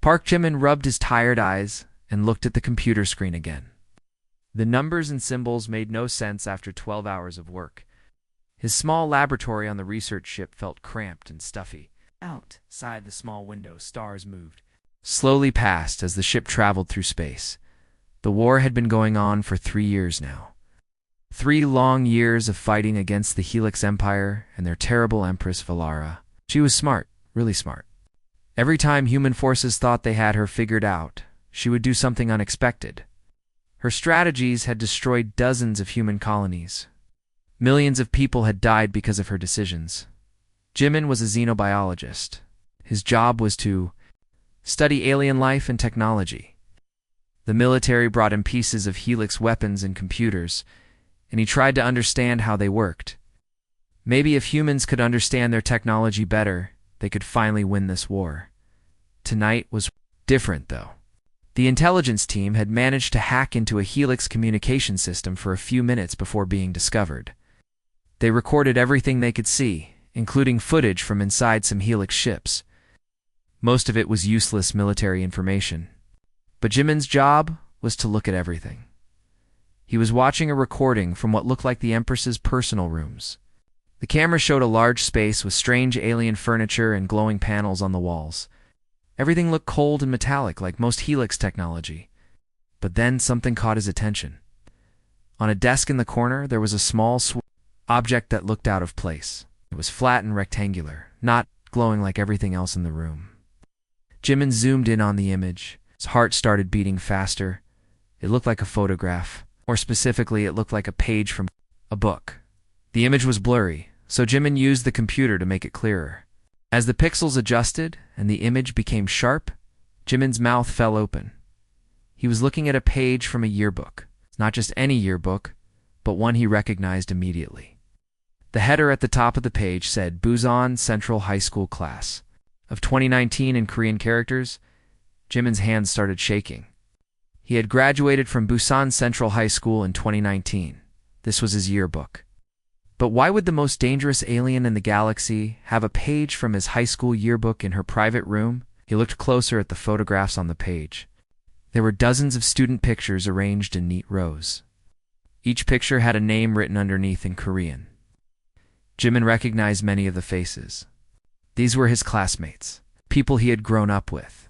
Park Jimin rubbed his tired eyes and looked at the computer screen again. The numbers and symbols made no sense after 12 hours of work. His small laboratory on the research ship felt cramped and stuffy. Outside the small window, stars moved slowly past as the ship traveled through space. The war had been going on for 3 years now. 3 long years of fighting against the Helix Empire and their terrible Empress Valara. She was smart, really smart. Every time human forces thought they had her figured out, she would do something unexpected. Her strategies had destroyed dozens of human colonies. Millions of people had died because of her decisions. Jimin was a xenobiologist. His job was to study alien life and technology. The military brought him pieces of Helix weapons and computers, and he tried to understand how they worked. Maybe if humans could understand their technology better, they could finally win this war. Tonight was different, though. The intelligence team had managed to hack into a Helix communication system for a few minutes before being discovered. They recorded everything they could see, including footage from inside some Helix ships. Most of it was useless military information. But Jimin's job was to look at everything. He was watching a recording from what looked like the Empress's personal rooms. The camera showed a large space with strange alien furniture and glowing panels on the walls. Everything looked cold and metallic like most Helix technology. But then something caught his attention. On a desk in the corner, there was a small object that looked out of place. It was flat and rectangular, not glowing like everything else in the room. Jimin zoomed in on the image. His heart started beating faster. It looked like a photograph. More specifically, it looked like a page from a book. The image was blurry, so Jimin used the computer to make it clearer. As the pixels adjusted and the image became sharp, Jimin's mouth fell open. He was looking at a page from a yearbook. Not just any yearbook, but one he recognized immediately. The header at the top of the page said Busan Central High School Class of 2019 in Korean characters. Jimin's hands started shaking. He had graduated from Busan Central High School in 2019. This was his yearbook. But why would the most dangerous alien in the galaxy have a page from his high school yearbook in her private room? He looked closer at the photographs on the page. There were dozens of student pictures arranged in neat rows. Each picture had a name written underneath in Korean. Jimin recognized many of the faces. These were his classmates, people he had grown up with.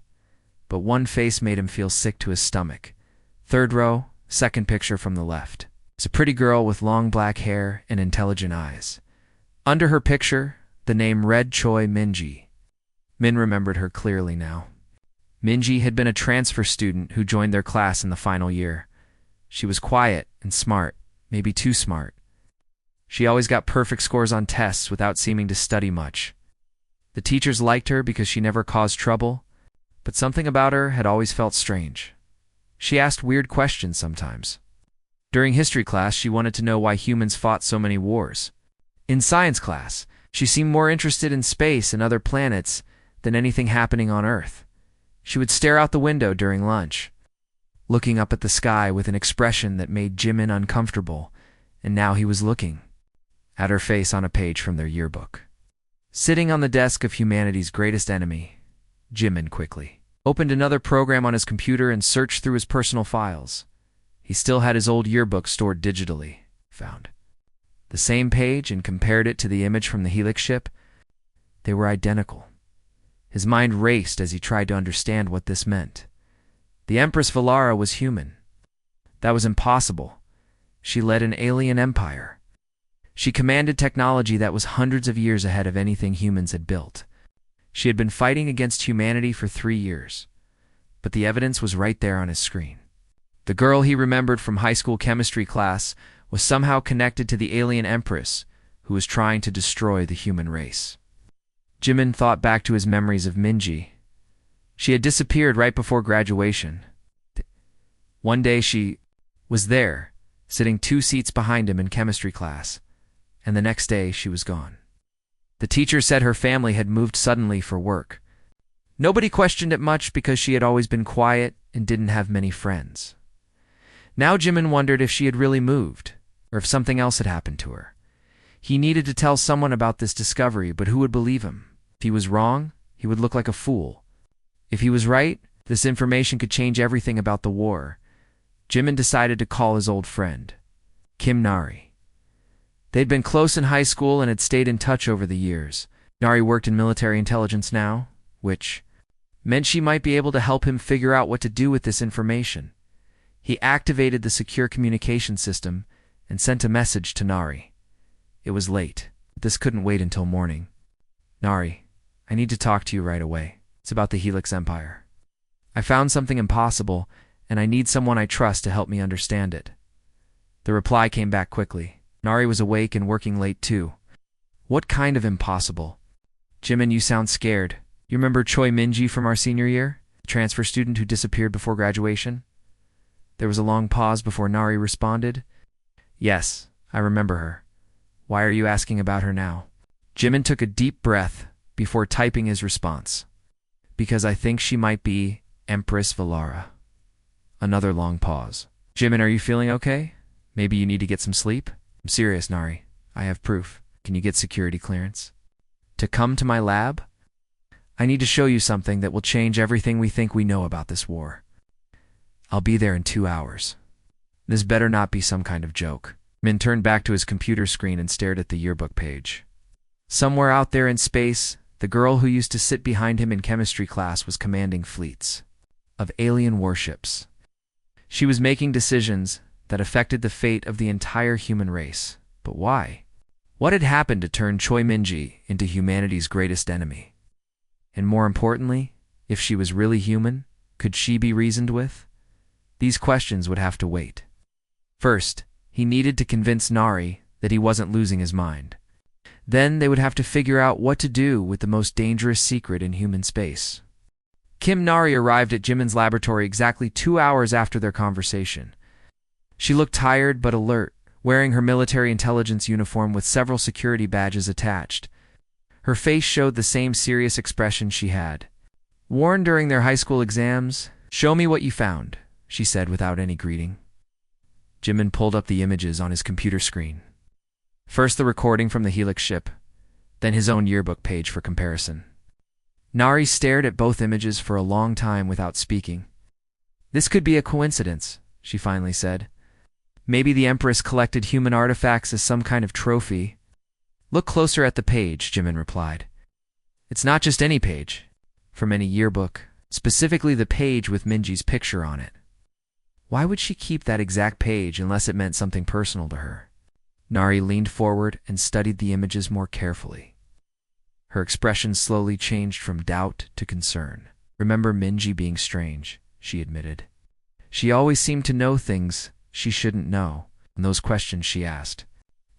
But one face made him feel sick to his stomach. Third row, second picture from the left. It's a pretty girl with long black hair and intelligent eyes. Under her picture, the name Red Choi Minji. Min remembered her clearly now. Minji had been a transfer student who joined their class in the final year. She was quiet and smart, maybe too smart. She always got perfect scores on tests without seeming to study much. The teachers liked her because she never caused trouble, but something about her had always felt strange. She asked weird questions sometimes. During history class, she wanted to know why humans fought so many wars. In science class, she seemed more interested in space and other planets than anything happening on Earth. She would stare out the window during lunch, looking up at the sky with an expression that made Jimin uncomfortable, and now he was looking at her face on a page from their yearbook. Sitting on the desk of humanity's greatest enemy, Jimin quickly opened another program on his computer and searched through his personal files. He still had his old yearbook stored digitally. Found the same page and compared it to the image from the Helix ship. They were identical. His mind raced as he tried to understand what this meant. The Empress Valara was human. That was impossible. She led an alien empire. She commanded technology that was hundreds of years ahead of anything humans had built. She had been fighting against humanity for 3 years. But the evidence was right there on his screen. The girl he remembered from high school chemistry class was somehow connected to the alien Empress, who was trying to destroy the human race. Jimin thought back to his memories of Minji. She had disappeared right before graduation. One day she was there, sitting 2 seats behind him in chemistry class, and the next day she was gone. The teacher said her family had moved suddenly for work. Nobody questioned it much because she had always been quiet and didn't have many friends. Now Jimin wondered if she had really moved, or if something else had happened to her. He needed to tell someone about this discovery, but who would believe him? If he was wrong, he would look like a fool. If he was right, This information could change everything about the war. Jimin decided to call his old friend, Kim Nari. They'd been close in high school and had stayed in touch over the years. Nari worked in military intelligence now, which meant she might be able to help him figure out what to do with this information. He activated the secure communication system and sent a message to Nari. It was late. This couldn't wait until morning. Nari, I need to talk to you right away. It's about the Helix Empire. I found something impossible, and I need someone I trust to help me understand it. The reply came back quickly. Nari was awake and working late too. What kind of impossible? Jimin, you sound scared. You remember Choi Minji from our senior year? The transfer student who disappeared before graduation? There was a long pause before Nari responded. Yes, I remember her. Why are you asking about her now? Jimin took a deep breath before typing his response. Because I think she might be Empress Valara. Another long pause. Jimin, are you feeling okay? Maybe you need to get some sleep? I'm serious, Nari. I have proof. Can you get security clearance? To come to my lab? I need to show you something that will change everything we think we know about this war. I'll be there in 2 hours. This better not be some kind of joke. Min turned back to his computer screen and stared at the yearbook page. Somewhere out there in space, the girl who used to sit behind him in chemistry class was commanding fleets of alien warships. She was making decisions that affected the fate of the entire human race. But why? What had happened to turn Choi Minji into humanity's greatest enemy? And more importantly, if she was really human, could she be reasoned with? These questions would have to wait. First, he needed to convince Nari that he wasn't losing his mind. Then they would have to figure out what to do with the most dangerous secret in human space. Kim Nari arrived at Jimin's laboratory exactly 2 hours after their conversation. She looked tired but alert, wearing her military intelligence uniform with several security badges attached. Her face showed the same serious expression she had worn during their high school exams. Show me what you found, she said without any greeting. Jimin pulled up the images on his computer screen. First the recording from the Helix ship, then his own yearbook page for comparison. Nari stared at both images for a long time without speaking. This could be a coincidence, she finally said. Maybe the Empress collected human artifacts as some kind of trophy. Look closer at the page, Jimin replied. It's not just any page. From any yearbook, specifically the page with Minji's picture on it. Why would she keep that exact page unless it meant something personal to her? Nari leaned forward and studied the images more carefully. Her expression slowly changed from doubt to concern. Remember Minji being strange, she admitted. She always seemed to know things she shouldn't know, and those questions she asked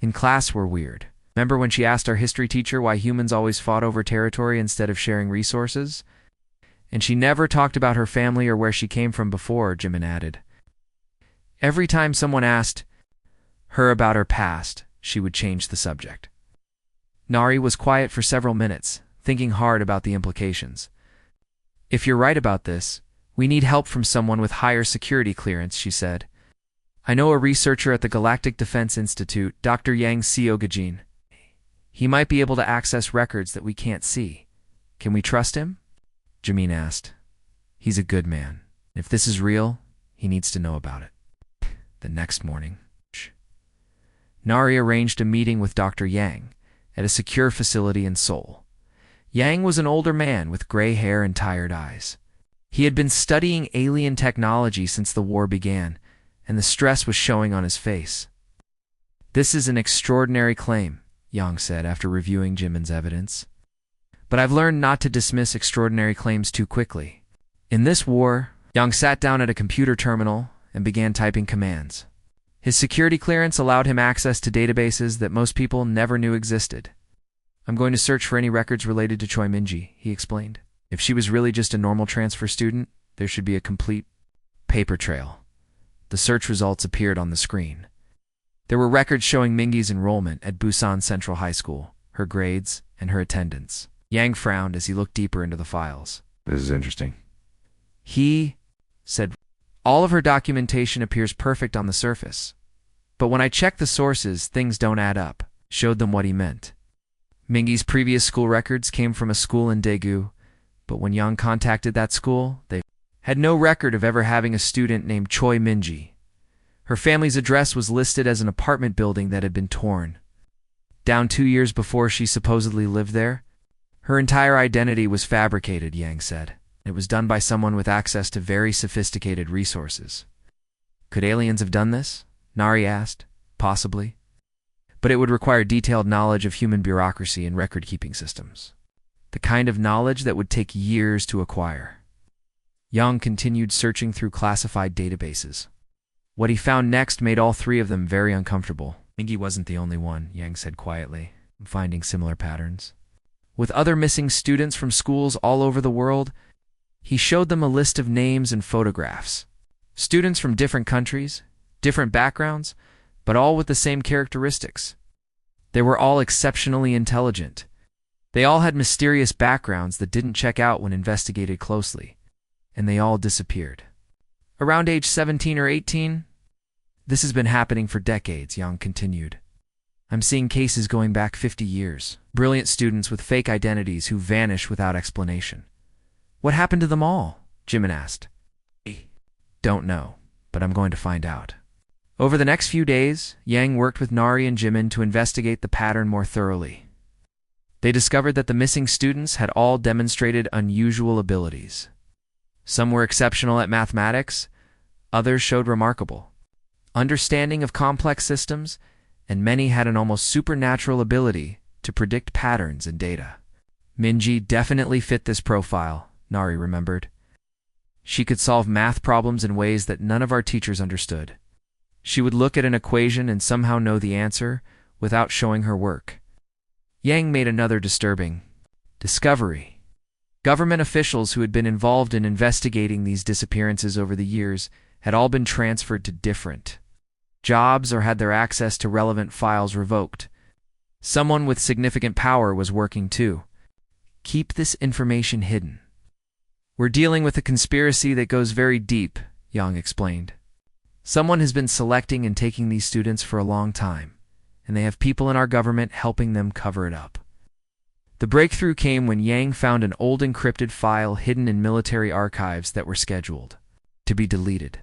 in class were weird. Remember when she asked our history teacher why humans always fought over territory instead of sharing resources? And she never talked about her family or where she came from before, Jimin added. Every time someone asked her about her past, she would change the subject. Nari was quiet for several minutes, thinking hard about the implications. If you're right about this, we need help from someone with higher security clearance, she said. I know a researcher at the Galactic Defense Institute, Dr. Yang Seogajin. He might be able to access records that we can't see. Can we trust him? Jimin asked. He's a good man. If this is real, he needs to know about it. The next morning, Nari arranged a meeting with Dr. Yang at a secure facility in Seoul. Yang was an older man with gray hair and tired eyes. He had been studying alien technology since the war began, and the stress was showing on his face. This is an extraordinary claim, Yang said after reviewing Jimin's evidence. But I've learned not to dismiss extraordinary claims too quickly. In this war, Yang sat down at a computer terminal and began typing commands. His security clearance allowed him access to databases that most people never knew existed. I'm going to search for any records related to Choi Minji, he explained. If she was really just a normal transfer student, there should be a complete paper trail. The search results appeared on the screen. There were records showing Minji's enrollment at Busan Central High School, her grades, and her attendance. Yang frowned as he looked deeper into the files. This is interesting. He said, all of her documentation appears perfect on the surface. But when I check the sources, things don't add up. Showed them what he meant. Minji's previous school records came from a school in Daegu, but when Yang contacted that school, had no record of ever having a student named Choi Minji. Her family's address was listed as an apartment building that had been torn down 2 years before she supposedly lived there. Her entire identity was fabricated, Yang said. It was done by someone with access to very sophisticated resources. Could aliens have done this? Nari asked. Possibly. But it would require detailed knowledge of human bureaucracy and record-keeping systems. The kind of knowledge that would take years to acquire. Yang continued searching through classified databases. What he found next made all three of them very uncomfortable. Mingi wasn't the only one, Yang said quietly, finding similar patterns. With other missing students from schools all over the world, he showed them a list of names and photographs. Students from different countries, different backgrounds, but all with the same characteristics. They were all exceptionally intelligent. They all had mysterious backgrounds that didn't check out when investigated closely, and they all disappeared. Around age 17 or 18? This has been happening for decades, Yang continued. I'm seeing cases going back 50 years. Brilliant students with fake identities who vanish without explanation. What happened to them all? Jimin asked. Don't know, but I'm going to find out. Over the next few days, Yang worked with Nari and Jimin to investigate the pattern more thoroughly. They discovered that the missing students had all demonstrated unusual abilities. Some were exceptional at mathematics, others showed remarkable understanding of complex systems, and many had an almost supernatural ability to predict patterns in data. Minji definitely fit this profile, Nari remembered. She could solve math problems in ways that none of our teachers understood. She would look at an equation and somehow know the answer without showing her work. Yang made another disturbing discovery. Government officials who had been involved in investigating these disappearances over the years had all been transferred to different jobs or had their access to relevant files revoked. Someone with significant power was working too. Keep this information hidden. We're dealing with a conspiracy that goes very deep, Yang explained. Someone has been selecting and taking these students for a long time, and they have people in our government helping them cover it up. The breakthrough came when Yang found an old encrypted file hidden in military archives that were scheduled to be deleted.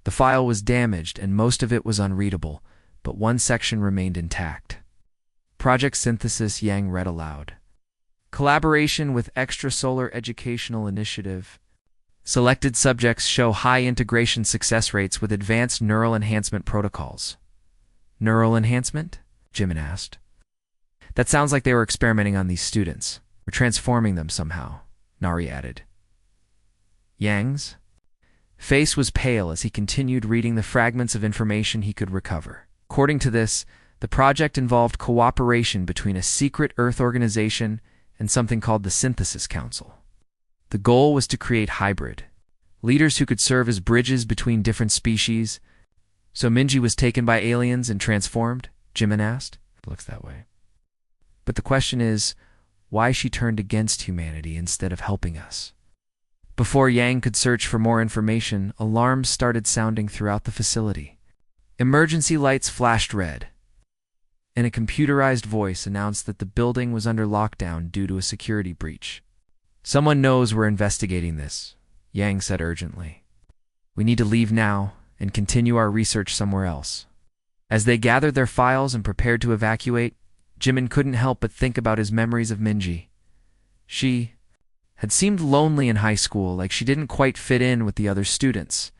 The file was damaged and most of it was unreadable, but one section remained intact. Project Synthesis, Yang read aloud. Collaboration with Extrasolar Educational Initiative. Selected subjects show high integration success rates with advanced neural enhancement protocols. Neural enhancement? Jimin asked. That sounds like they were experimenting on these students, or transforming them somehow, Nari added. Yang's face was pale as he continued reading the fragments of information he could recover. According to this, the project involved cooperation between a secret Earth organization and something called the Synthesis Council. The goal was to create hybrid leaders who could serve as bridges between different species. So Minji was taken by aliens and transformed? Jimin asked. It looks that way. But the question is, why she turned against humanity instead of helping us? Before Yang could search for more information, alarms started sounding throughout the facility. Emergency lights flashed red, and a computerized voice announced that the building was under lockdown due to a security breach. Someone knows we're investigating this, Yang said urgently. We need to leave now and continue our research somewhere else. As they gathered their files and prepared to evacuate, Jimin couldn't help but think about his memories of Minji. She had seemed lonely in high school, like she didn't quite fit in with the other students.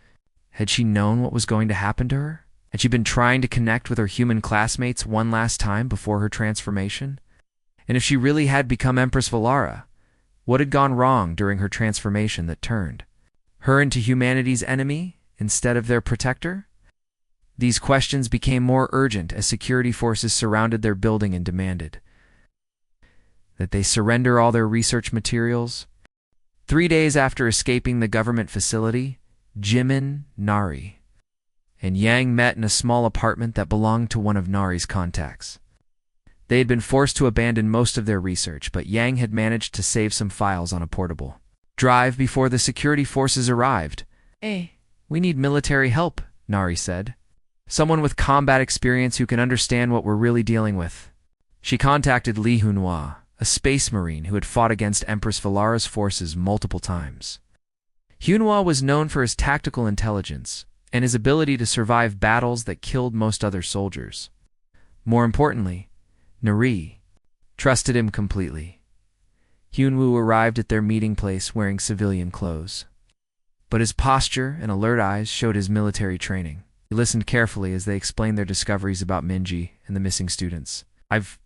Had she known what was going to happen to her? Had she been trying to connect with her human classmates one last time before her transformation? And if she really had become Empress Valara, what had gone wrong during her transformation that turned her into humanity's enemy instead of their protector? These questions became more urgent as security forces surrounded their building and demanded that they surrender all their research materials. 3 days after escaping the government facility, Jimin, Nari, and Yang met in a small apartment that belonged to one of Nari's contacts. They had been forced to abandon most of their research, but Yang had managed to save some files on a portable drive before the security forces arrived. Hey, we need military help, Nari said. Someone with combat experience who can understand what we're really dealing with. She contacted Li Hunhua, a space marine who had fought against Empress Valara's forces multiple times. Hunhua was known for his tactical intelligence and his ability to survive battles that killed most other soldiers. More importantly, Nari trusted him completely. Hunwoo arrived at their meeting place wearing civilian clothes, but his posture and alert eyes showed his military training. He listened carefully as they explained their discoveries about Minji and the missing students. "I've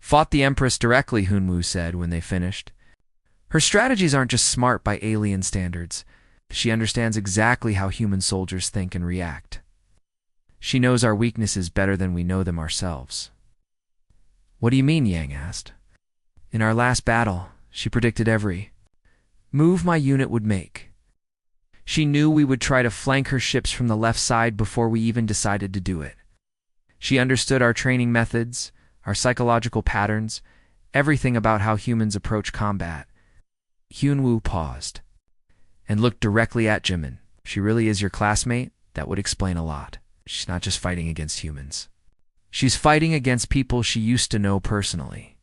fought the Empress directly," Hunwoo said when they finished. "Her strategies aren't just smart by alien standards. She understands exactly how human soldiers think and react. She knows our weaknesses better than we know them ourselves." "What do you mean?" Yang asked. "In our last battle, she predicted every move my unit would make. She knew we would try to flank her ships from the left side before we even decided to do it. She understood our training methods, our psychological patterns, everything about how humans approach combat." Hunwoo paused and looked directly at Jimin. "She really is your classmate? That would explain a lot. She's not just fighting against humans. She's fighting against people she used to know personally."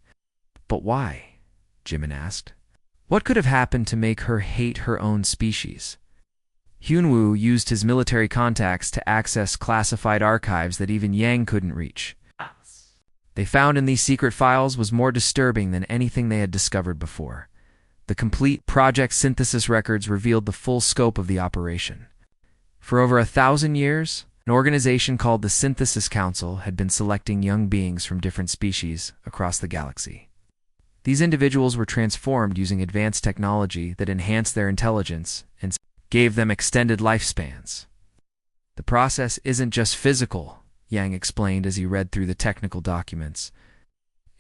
"But why?" Jimin asked. "What could have happened to make her hate her own species?" Hunwoo used his military contacts to access classified archives that even Yang couldn't reach. They found in these secret files was more disturbing than anything they had discovered before. The complete project synthesis records revealed the full scope of the operation. For over 1,000 years, an organization called the Synthesis Council had been selecting young beings from different species across the galaxy. These individuals were transformed using advanced technology that enhanced their intelligence and gave them extended lifespans. "The process isn't just physical," Yang explained as he read through the technical documents.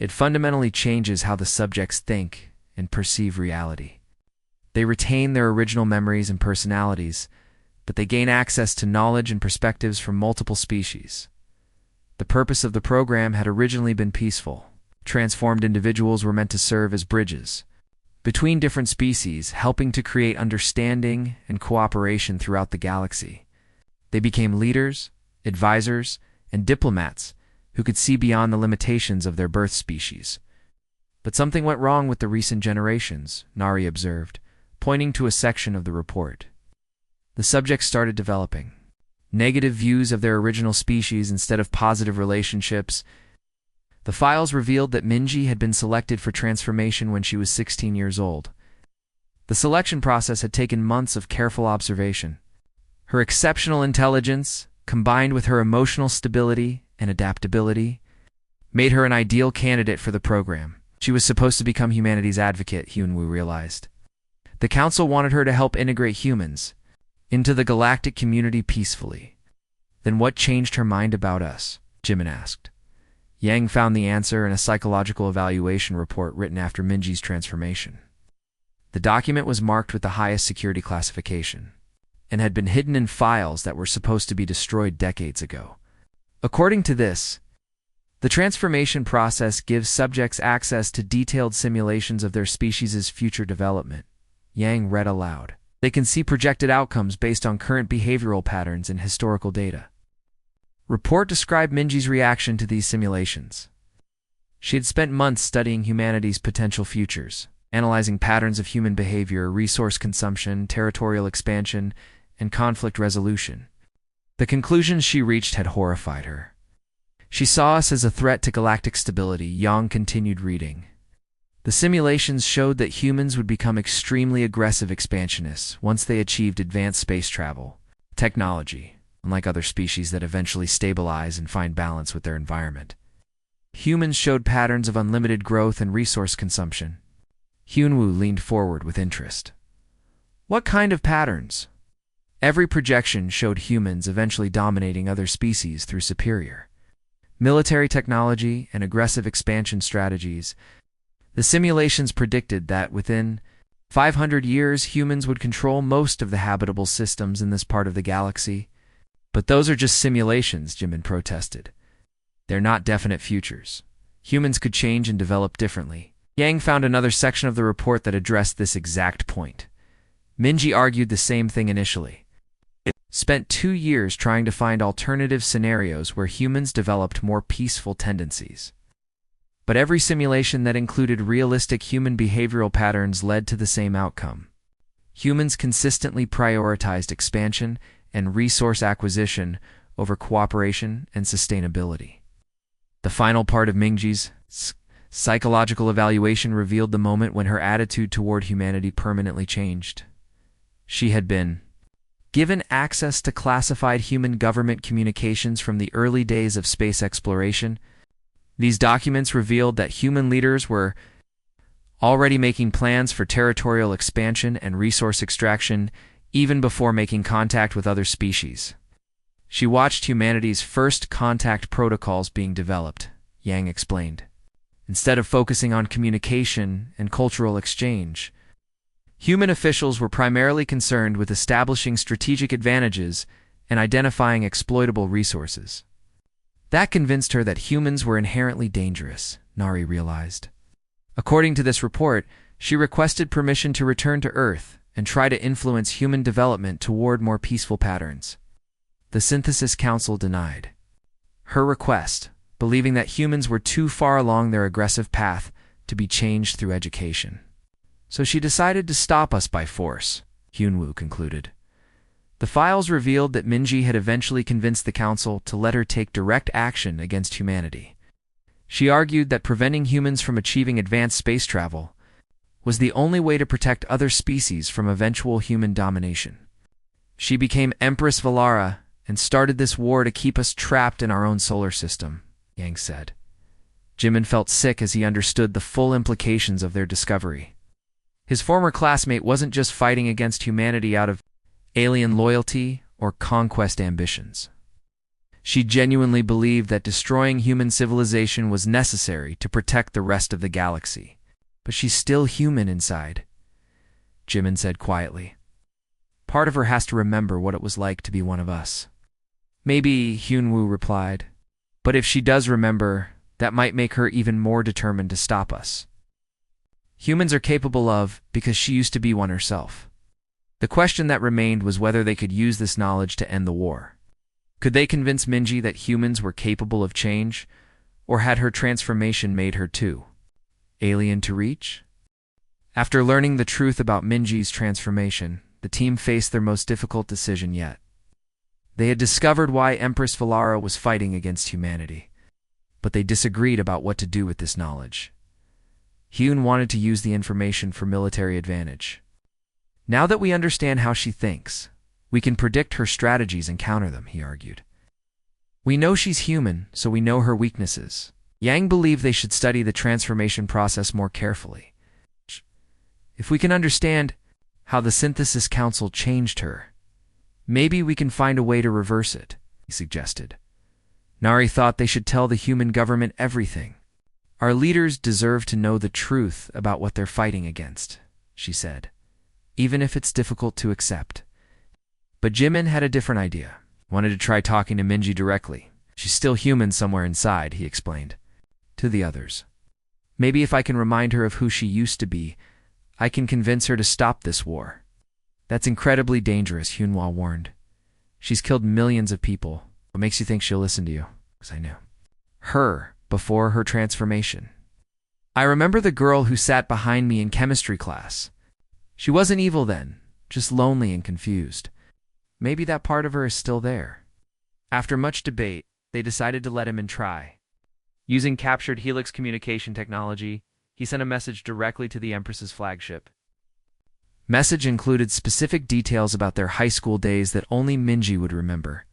"It fundamentally changes how the subjects think and perceive reality. They retain their original memories and personalities, but they gain access to knowledge and perspectives from multiple species. The purpose of the program had originally been peaceful. Transformed individuals were meant to serve as bridges between different species, helping to create understanding and cooperation throughout the galaxy. They became leaders, advisors, and diplomats who could see beyond the limitations of their birth species. But something went wrong with the recent generations," Nari observed, pointing to a section of the report. "The subjects started developing negative views of their original species instead of positive relationships. The files revealed that Minji had been selected for transformation when she was 16 years old. The selection process had taken months of careful observation. Her exceptional intelligence, combined with her emotional stability and adaptability, made her an ideal candidate for the program. She was supposed to become humanity's advocate," Hunwoo realized. "The council wanted her to help integrate humans into the galactic community peacefully." "Then what changed her mind about us?" Jimin asked. Yang found the answer in a psychological evaluation report written after Minji's transformation. The document was marked with the highest security classification and had been hidden in files that were supposed to be destroyed decades ago. According to this, the transformation process gives subjects access to detailed simulations of their species' future development. Yang read aloud. "They can see projected outcomes based on current behavioral patterns and historical data." Report described Minji's reaction to these simulations. She had spent months studying humanity's potential futures, analyzing patterns of human behavior, resource consumption, territorial expansion, and conflict resolution. The conclusions she reached had horrified her. "She saw us as a threat to galactic stability," Yang continued reading. "The simulations showed that humans would become extremely aggressive expansionists once they achieved advanced space travel technology, unlike other species that eventually stabilize and find balance with their environment. Humans showed patterns of unlimited growth and resource consumption." Hunwoo leaned forward with interest. "What kind of patterns?" Every projection showed humans eventually dominating other species through superior military technology and aggressive expansion strategies. The simulations predicted that within 500 years humans would control most of the habitable systems in this part of the galaxy. "But those are just simulations," Jimin protested. "They're not definite futures. Humans could change and develop differently." Yang found another section of the report that addressed this exact point. Minji argued the same thing initially. It spent 2 years trying to find alternative scenarios where humans developed more peaceful tendencies. But every simulation that included realistic human behavioral patterns led to the same outcome. Humans consistently prioritized expansion and resource acquisition over cooperation and sustainability. The final part of Mingji's psychological evaluation revealed the moment when her attitude toward humanity permanently changed. She had been given access to classified human government communications from the early days of space exploration. These documents revealed that human leaders were already making plans for territorial expansion and resource extraction even before making contact with other species. She watched humanity's first contact protocols being developed, Yang explained. Instead of focusing on communication and cultural exchange, human officials were primarily concerned with establishing strategic advantages and identifying exploitable resources. That convinced her that humans were inherently dangerous, Nari realized. According to this report, she requested permission to return to Earth and try to influence human development toward more peaceful patterns. The Synthesis Council denied her request, believing that humans were too far along their aggressive path to be changed through education. So she decided to stop us by force, Hyunwoo concluded. The files revealed that Minji had eventually convinced the council to let her take direct action against humanity. She argued that preventing humans from achieving advanced space travel was the only way to protect other species from eventual human domination. She became Empress Valara and started this war to keep us trapped in our own solar system, Yang said. Jimin felt sick as he understood the full implications of their discovery. His former classmate wasn't just fighting against humanity out of alien loyalty or conquest ambitions. She genuinely believed that destroying human civilization was necessary to protect the rest of the galaxy. But she's still human inside, Jimin said quietly. Part of her has to remember what it was like to be one of us. Maybe, Hyunwoo replied. But if she does remember, that might make her even more determined to stop us. Humans are capable of, because she used to be one herself. The question that remained was whether they could use this knowledge to end the war. Could they convince Minji that humans were capable of change, or had her transformation made her too alien to reach? After learning the truth about Minji's transformation, the team faced their most difficult decision yet. They had discovered why Empress Valara was fighting against humanity, but they disagreed about what to do with this knowledge. Hyun wanted to use the information for military advantage. Now that we understand how she thinks, we can predict her strategies and counter them, he argued. We know she's human, so we know her weaknesses. Yang believed they should study the transformation process more carefully. If we can understand how the Synthesis Council changed her, maybe we can find a way to reverse it, he suggested. Nari thought they should tell the human government everything. Our leaders deserve to know the truth about what they're fighting against, she said, even if it's difficult to accept. But Jimin had a different idea. Wanted to try talking to Minji directly. She's still human somewhere inside, he explained. To the others. Maybe if I can remind her of who she used to be, I can convince her to stop this war. That's incredibly dangerous, Hyunwoo warned. She's killed millions of people. What makes you think she'll listen to you? Because I knew her before her transformation. I remember the girl who sat behind me in chemistry class. She wasn't evil then, just lonely and confused. Maybe that part of her is still there. After much debate, they decided to let him in try. Using captured Helix communication technology, he sent a message directly to the Empress's flagship. Message included specific details about their high school days that only Minji would remember.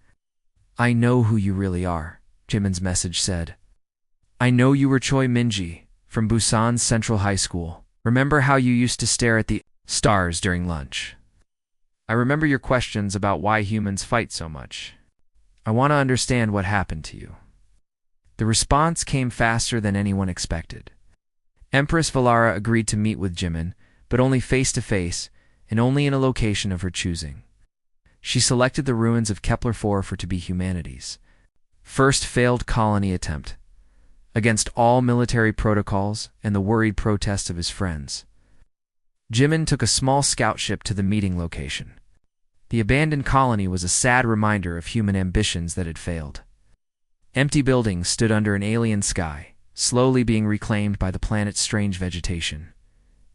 I know who you really are, Jimin's message said. I know you were Choi Minji, from Busan's Central High School. Remember how you used to stare at the stars during lunch? I remember your questions about why humans fight so much. I want to understand what happened to you. The response came faster than anyone expected. Empress Valara agreed to meet with Jimin, but only face-to-face and only in a location of her choosing. She selected the ruins of Kepler-4 for to be humanity's first failed colony attempt, against all military protocols and the worried protests of his friends. Jimin took a small scout ship to the meeting location. The abandoned colony was a sad reminder of human ambitions that had failed. Empty buildings stood under an alien sky, slowly being reclaimed by the planet's strange vegetation.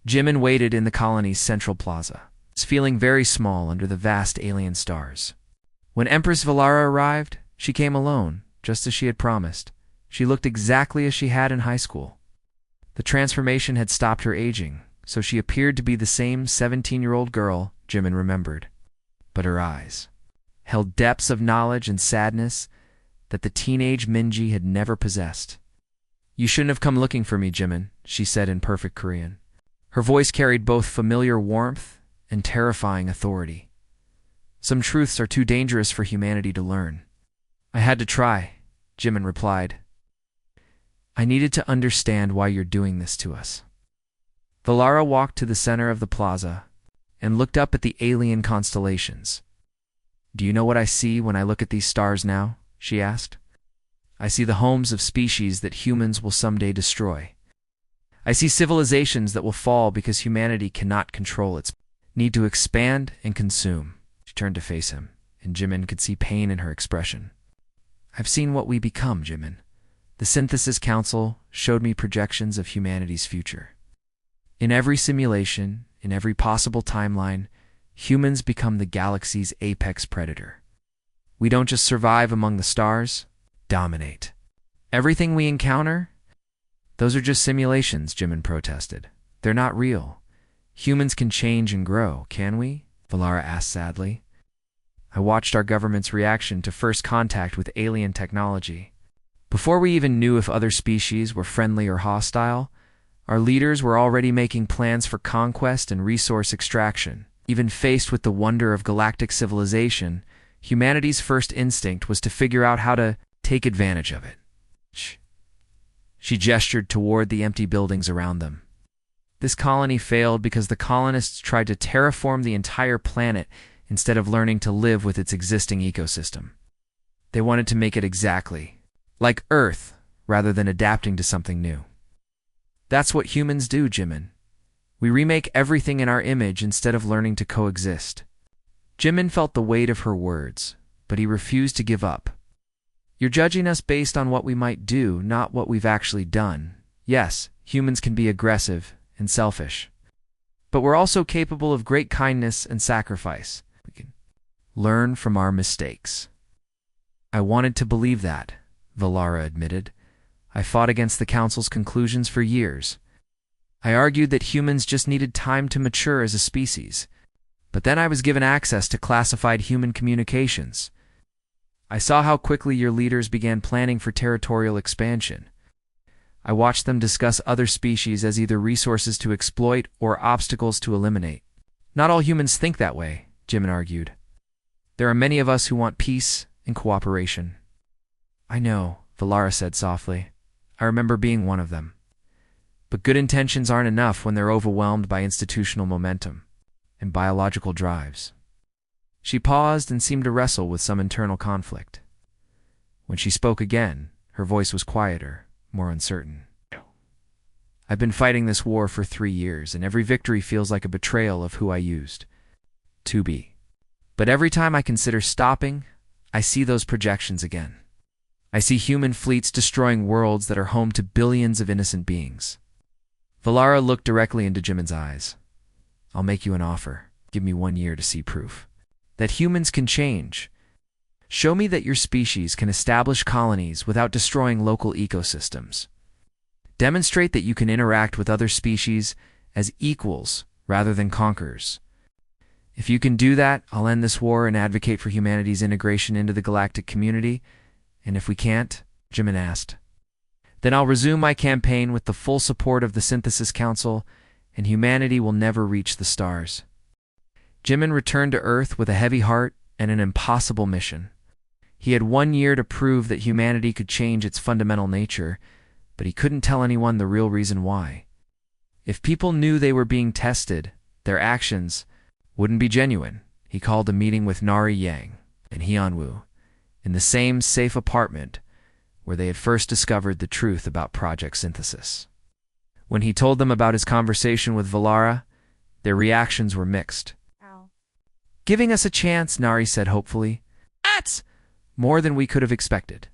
Jimin waited in the colony's central plaza. feeling very small under the vast alien stars. When Empress Valara arrived, she came alone, just as she had promised. She looked exactly as she had in high school. The transformation had stopped her aging, so she appeared to be the same 17-year-old girl Jimin remembered. But her eyes held depths of knowledge and sadness that the teenage Minji had never possessed. "You shouldn't have come looking for me, Jimin," she said in perfect Korean. Her voice carried both familiar warmth and terrifying authority. "Some truths are too dangerous for humanity to learn." "I had to try," Jimin replied. "I needed to understand why you're doing this to us." Valara walked to the center of the plaza and looked up at the alien constellations. "Do you know what I see when I look at these stars now?" she asked. "I see the homes of species that humans will someday destroy. I see civilizations that will fall because humanity cannot control its need to expand and consume." She turned to face him, and Jimin could see pain in her expression. "I've seen what we become, Jimin. The Synthesis Council showed me projections of humanity's future. In every simulation, in every possible timeline, humans become the galaxy's apex predator. We don't just survive among the stars, dominate. Everything we encounter, those are just simulations," Jimin protested. "They're not real. Humans can change and grow, can we?" Valara asked sadly. "I watched our government's reaction to first contact with alien technology. Before we even knew if other species were friendly or hostile, our leaders were already making plans for conquest and resource extraction. Even faced with the wonder of galactic civilization, humanity's first instinct was to figure out how to take advantage of it." She gestured toward the empty buildings around them. "This colony failed because the colonists tried to terraform the entire planet instead of learning to live with its existing ecosystem. They wanted to make it exactly like Earth rather than adapting to something new. That's what humans do, Jimin. We remake everything in our image instead of learning to coexist." Jimin felt the weight of her words, but he refused to give up. "You're judging us based on what we might do, not what we've actually done. Yes, humans can be aggressive and selfish, but we're also capable of great kindness and sacrifice. We can learn from our mistakes." "I wanted to believe that," Valara admitted. "I fought against the Council's conclusions for years. I argued that humans just needed time to mature as a species. But then I was given access to classified human communications. I saw how quickly your leaders began planning for territorial expansion. I watched them discuss other species as either resources to exploit or obstacles to eliminate. Not all humans think that way," Jimin argued. "There are many of us who want peace and cooperation." "I know," Valara said softly. "I remember being one of them. But good intentions aren't enough when they're overwhelmed by institutional momentum and biological drives." She paused and seemed to wrestle with some internal conflict. When she spoke again, her voice was quieter, more uncertain. "I've been fighting this war for 3 years, and every victory feels like a betrayal of who I used to be. But every time I consider stopping, I see those projections again. I see human fleets destroying worlds that are home to billions of innocent beings." Valara looked directly into Jimin's eyes. "I'll make you an offer. Give me 1 year to see proof that humans can change. Show me that your species can establish colonies without destroying local ecosystems. Demonstrate that you can interact with other species as equals rather than conquerors. If you can do that, I'll end this war and advocate for humanity's integration into the galactic community. And if we can't," Jimin asked, "then I'll resume my campaign with the full support of the Synthesis Council, and humanity will never reach the stars." Jimin returned to Earth with a heavy heart and an impossible mission. He had 1 year to prove that humanity could change its fundamental nature, but he couldn't tell anyone the real reason why. If people knew they were being tested, their actions wouldn't be genuine. He called a meeting with Nari Yang and Hyunwoo in the same safe apartment where they had first discovered the truth about Project Synthesis. When he told them about his conversation with Valara, their reactions were mixed. Ow. "Giving us a chance," Nari said hopefully. "That's more than we could have expected."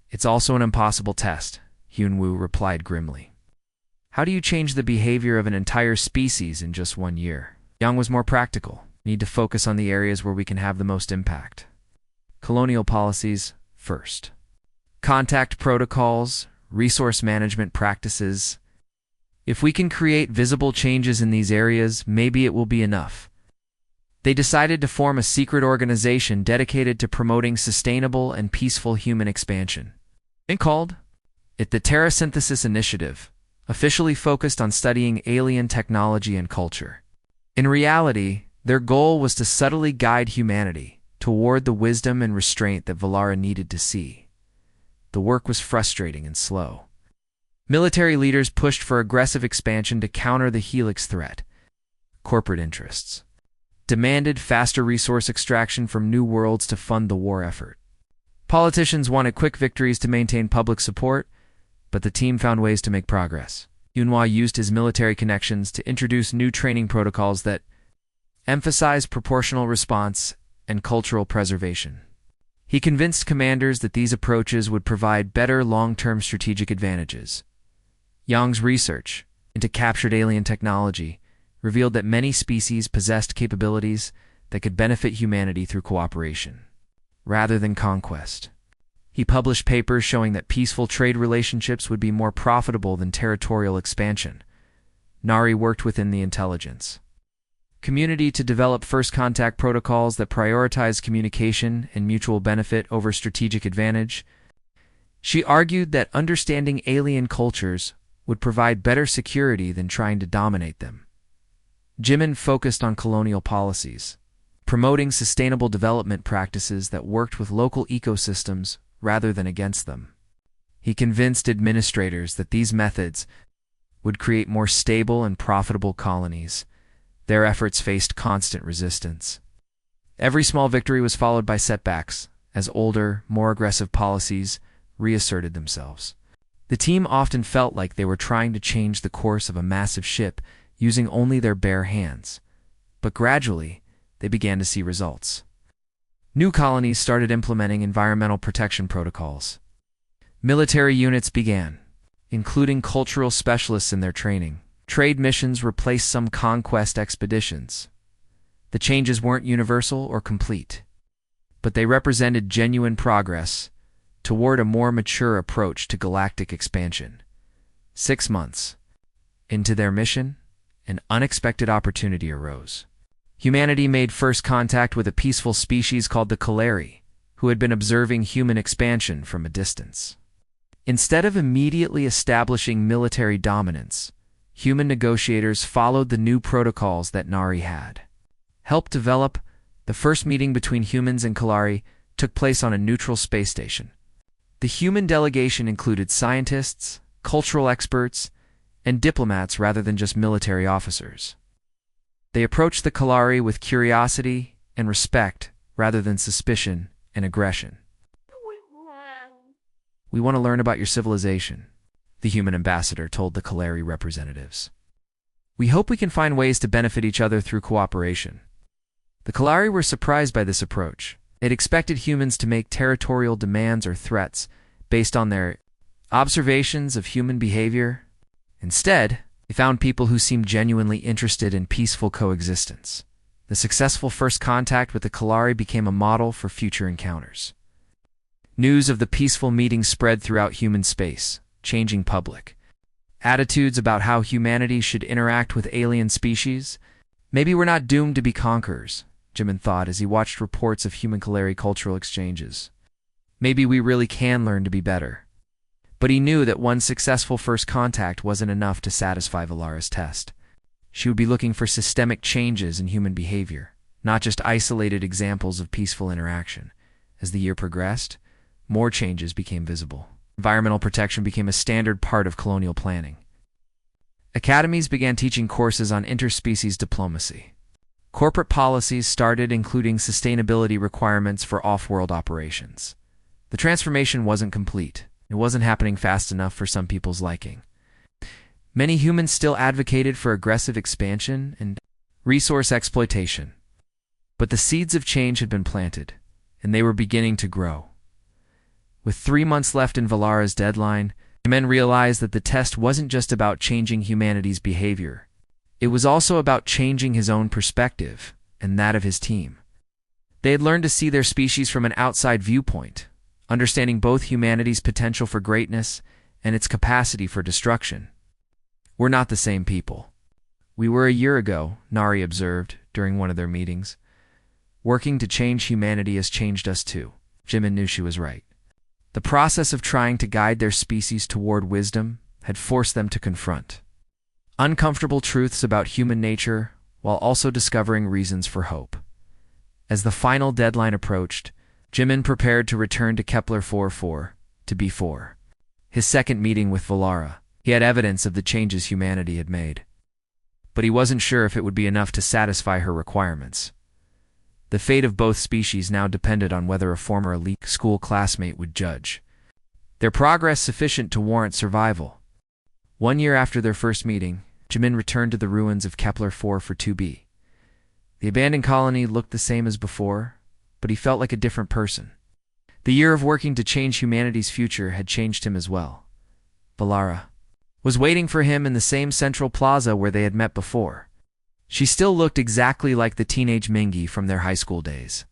"It's also an impossible test," Hyunwoo replied grimly. "How do you change the behavior of an entire species in just 1 year?" Yang was more practical. We need to focus on the areas where we can have the most impact. Colonial policies first. Contact protocols, resource management practices. If we can create visible changes in these areas, maybe it will be enough. They decided to form a secret organization dedicated to promoting sustainable and peaceful human expansion. They called it the Terra Synthesis Initiative, officially focused on studying alien technology and culture. In reality, their goal was to subtly guide humanity toward the wisdom and restraint that Valara needed to see. The work was frustrating and slow. Military leaders pushed for aggressive expansion to counter the Helix threat. Corporate interests demanded faster resource extraction from new worlds to fund the war effort. Politicians wanted quick victories to maintain public support, but the team found ways to make progress. Yunhua used his military connections to introduce new training protocols that emphasized proportional response and cultural preservation. He convinced commanders that these approaches would provide better long-term strategic advantages. Yang's research into captured alien technology revealed that many species possessed capabilities that could benefit humanity through cooperation, rather than conquest. He published papers showing that peaceful trade relationships would be more profitable than territorial expansion. Nari worked within the intelligence community to develop first contact protocols that prioritize communication and mutual benefit over strategic advantage. She argued that understanding alien cultures would provide better security than trying to dominate them. Jimin focused on colonial policies, promoting sustainable development practices that worked with local ecosystems rather than against them. He convinced administrators that these methods would create more stable and profitable colonies. Their efforts faced constant resistance. Every small victory was followed by setbacks, as older, more aggressive policies reasserted themselves. The team often felt like they were trying to change the course of a massive ship using only their bare hands. But gradually, they began to see results. New colonies started implementing environmental protection protocols. Military units began, including cultural specialists in their training. Trade missions replaced some conquest expeditions. The changes weren't universal or complete, but they represented genuine progress toward a more mature approach to galactic expansion. 6 months into their mission, an unexpected opportunity arose. Humanity made first contact with a peaceful species called the Kaleri, who had been observing human expansion from a distance. Instead of immediately establishing military dominance, human negotiators followed the new protocols that Nari had helped develop. The first meeting between humans and Kalari took place on a neutral space station. The human delegation included scientists, cultural experts, and diplomats rather than just military officers. They approached the Kalari with curiosity and respect rather than suspicion and aggression. "We want to learn about your civilization," the human ambassador told the Kalari representatives. "We hope we can find ways to benefit each other through cooperation." The Kalari were surprised by this approach. They'd expected humans to make territorial demands or threats based on their observations of human behavior. Instead, they found people who seemed genuinely interested in peaceful coexistence. The successful first contact with the Kalari became a model for future encounters. News of the peaceful meeting spread throughout human space, changing public attitudes about how humanity should interact with alien species. Maybe we're not doomed to be conquerors, Jimin thought as he watched reports of human Kalari cultural exchanges. Maybe we really can learn to be better. But he knew that one successful first contact wasn't enough to satisfy Valara's test. She would be looking for systemic changes in human behavior, not just isolated examples of peaceful interaction. As the year progressed, more changes became visible. Environmental protection became a standard part of colonial planning. Academies began teaching courses on interspecies diplomacy. Corporate policies started including sustainability requirements for off-world operations. The transformation wasn't complete. It wasn't happening fast enough for some people's liking. Many humans still advocated for aggressive expansion and resource exploitation. But the seeds of change had been planted, and they were beginning to grow. With 3 months left in Valara's deadline, the men realized that the test wasn't just about changing humanity's behavior. It was also about changing his own perspective and that of his team. They had learned to see their species from an outside viewpoint, understanding both humanity's potential for greatness and its capacity for destruction. "We're not the same people we were a year ago," Nari observed during one of their meetings. "Working to change humanity has changed us too." Jimin knew she was right. The process of trying to guide their species toward wisdom had forced them to confront uncomfortable truths about human nature while also discovering reasons for hope. As the final deadline approached, Jimin prepared to return to Kepler-4 to B4. His second meeting with Valara, he had evidence of the changes humanity had made. But he wasn't sure if it would be enough to satisfy her requirements. The fate of both species now depended on whether a former elite school classmate would judge their progress sufficient to warrant survival. 1 year after their first meeting, Jimin returned to the ruins of Kepler-4 for 2b. The abandoned colony looked the same as before, but he felt like a different person. The year of working to change humanity's future had changed him as well. Valara was waiting for him in the same central plaza where they had met before. She still looked exactly like the teenage Mingi from their high school days,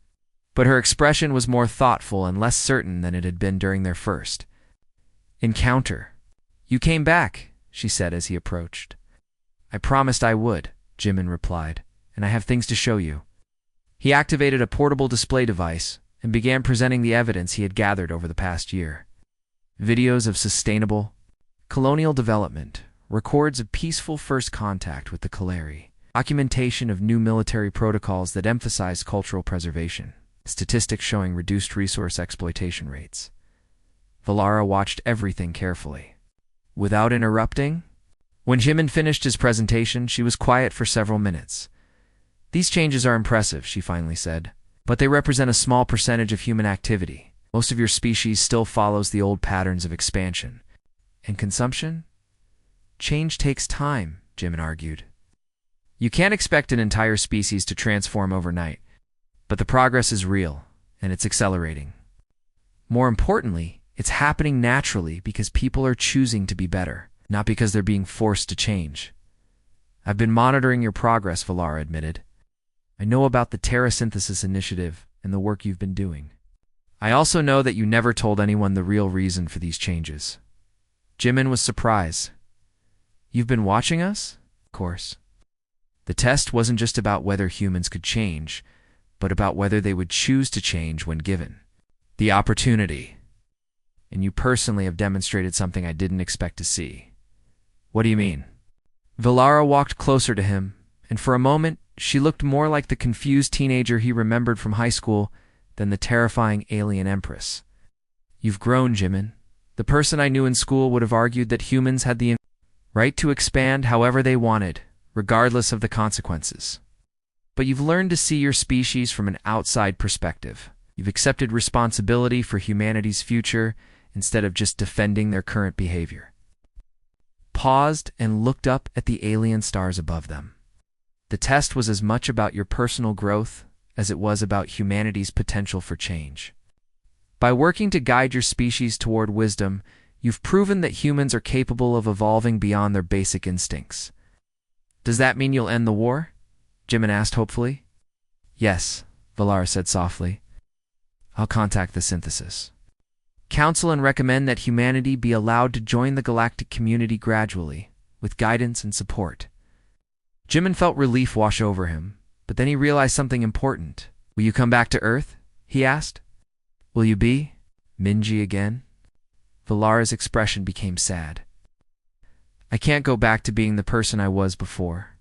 but her expression was more thoughtful and less certain than it had been during their first encounter. "You came back," she said as he approached. "I promised I would," Jimin replied, "and I have things to show you." He activated a portable display device and began presenting the evidence he had gathered over the past year. Videos of sustainable colonial development, records of peaceful first contact with the Kaleri, documentation of new military protocols that emphasized cultural preservation, statistics showing reduced resource exploitation rates. Valara watched everything carefully, without interrupting. When Jimin finished his presentation, she was quiet for several minutes. "These changes are impressive," she finally said, "but they represent a small percentage of human activity. Most of your species still follows the old patterns of expansion and consumption. Change takes time," Jimin argued. "You can't expect an entire species to transform overnight, but the progress is real, and it's accelerating. More importantly, it's happening naturally because people are choosing to be better, not because they're being forced to change." "I've been monitoring your progress," Valara admitted. "I know about the Terra Synthesis Initiative and the work you've been doing. I also know that you never told anyone the real reason for these changes." Jimin was surprised. "You've been watching us?" "Of course. The test wasn't just about whether humans could change, but about whether they would choose to change when given the opportunity. And you personally have demonstrated something I didn't expect to see." "What do you mean?" Valara walked closer to him, and for a moment she looked more like the confused teenager he remembered from high school than the terrifying alien Empress. "You've grown, Jimin. The person I knew in school would have argued that humans had the right to expand however they wanted, regardless of the consequences. But you've learned to see your species from an outside perspective. You've accepted responsibility for humanity's future instead of just defending their current behavior." Paused and looked up at the alien stars above them. "The test was as much about your personal growth as it was about humanity's potential for change. By working to guide your species toward wisdom, you've proven that humans are capable of evolving beyond their basic instincts." "Does that mean you'll end the war?" Jimin asked hopefully. "Yes," Valara said softly. "I'll contact the Synthesis Council and recommend that humanity be allowed to join the galactic community gradually, with guidance and support." Jimin felt relief wash over him, but then he realized something important. "Will you come back to Earth?" he asked. "Will you be Minji again?" Valara's expression became sad. "I can't go back to being the person I was before.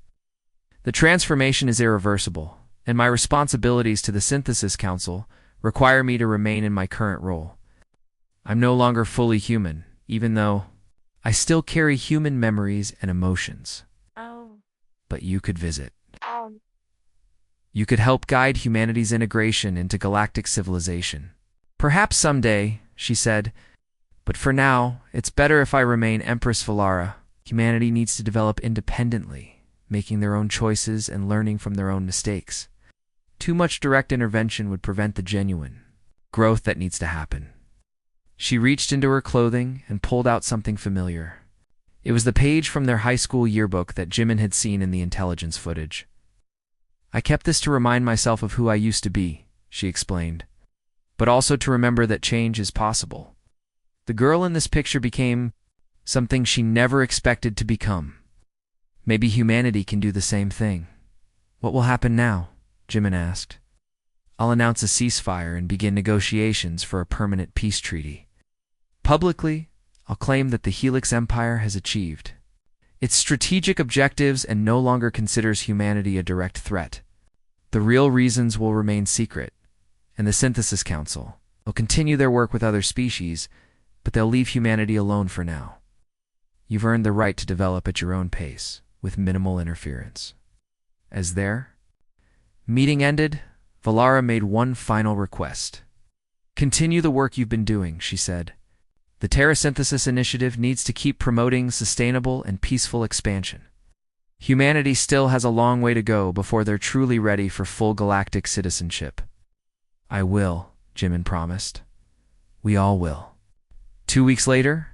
The transformation is irreversible, and my responsibilities to the Synthesis Council require me to remain in my current role. I'm no longer fully human, even though I still carry human memories and emotions. Oh. But you could visit. Oh. You could help guide humanity's integration into galactic civilization. Perhaps someday," she said, "but for now, it's better if I remain Empress Valara. Humanity needs to develop independently, making their own choices and learning from their own mistakes. Too much direct intervention would prevent the genuine growth that needs to happen." She reached into her clothing and pulled out something familiar. It was the page from their high school yearbook that Jimin had seen in the intelligence footage. "I kept this to remind myself of who I used to be," she explained, "but also to remember that change is possible." The girl in this picture became something she never expected to become. Maybe humanity can do the same thing. "What will happen now?" Jimin asked. "I'll announce a ceasefire and begin negotiations for a permanent peace treaty. Publicly, I'll claim that the Helix Empire has achieved its strategic objectives and no longer considers humanity a direct threat. The real reasons will remain secret, and the Synthesis Council will continue their work with other species, but they'll leave humanity alone for now. You've earned the right to develop at your own pace, with minimal interference." As their meeting ended, Valara made one final request. "Continue the work you've been doing," she said. "The Terra Synthesis Initiative needs to keep promoting sustainable and peaceful expansion. Humanity still has a long way to go before they're truly ready for full galactic citizenship." "I will," Jimin promised. "We all will." 2 weeks later,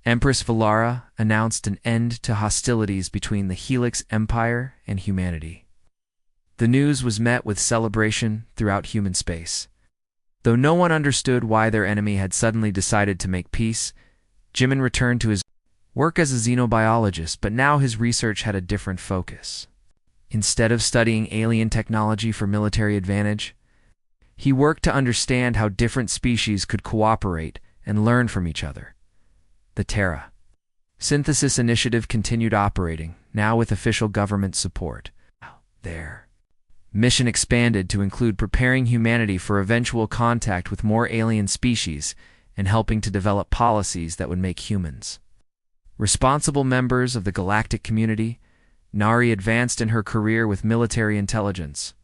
Empress Valara announced an end to hostilities between the Helix Empire and humanity. The news was met with celebration throughout human space. Though no one understood why their enemy had suddenly decided to make peace, Jimin returned to his work as a xenobiologist, but now his research had a different focus. Instead of studying alien technology for military advantage, he worked to understand how different species could cooperate and learn from each other. The Terra Synthesis Initiative continued operating, now with official government support. Their mission expanded to include preparing humanity for eventual contact with more alien species and helping to develop policies that would make humans responsible members of the galactic community. Nari advanced in her career with military intelligence,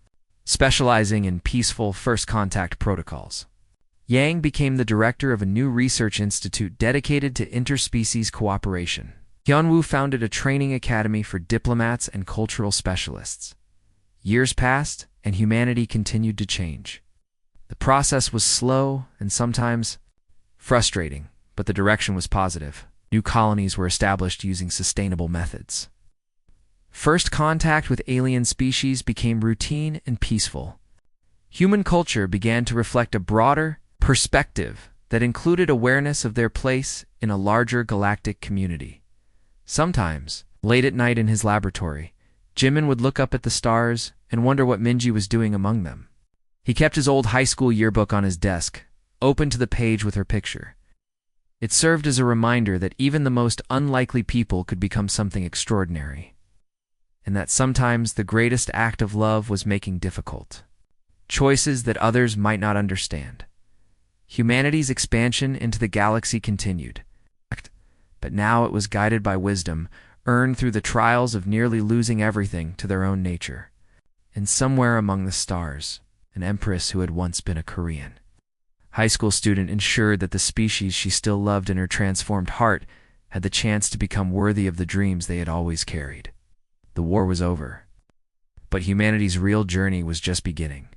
specializing in peaceful first contact protocols. Yang became the director of a new research institute dedicated to interspecies cooperation. Hyunwoo founded a training academy for diplomats and cultural specialists. Years passed, and humanity continued to change. The process was slow and sometimes frustrating, but the direction was positive. New colonies were established using sustainable methods. First contact with alien species became routine and peaceful. Human culture began to reflect a broader perspective that included awareness of their place in a larger galactic community. Sometimes, late at night in his laboratory, Jimin would look up at the stars and wonder what Minji was doing among them. He kept his old high school yearbook on his desk, open to the page with her picture. It served as a reminder that even the most unlikely people could become something extraordinary, and that sometimes the greatest act of love was making difficult choices that others might not understand. Humanity's expansion into the galaxy continued, but now it was guided by wisdom, earned through the trials of nearly losing everything to their own nature. And somewhere among the stars, an Empress who had once been a Korean high school student ensured that the species she still loved in her transformed heart had the chance to become worthy of the dreams they had always carried. The war was over, but humanity's real journey was just beginning.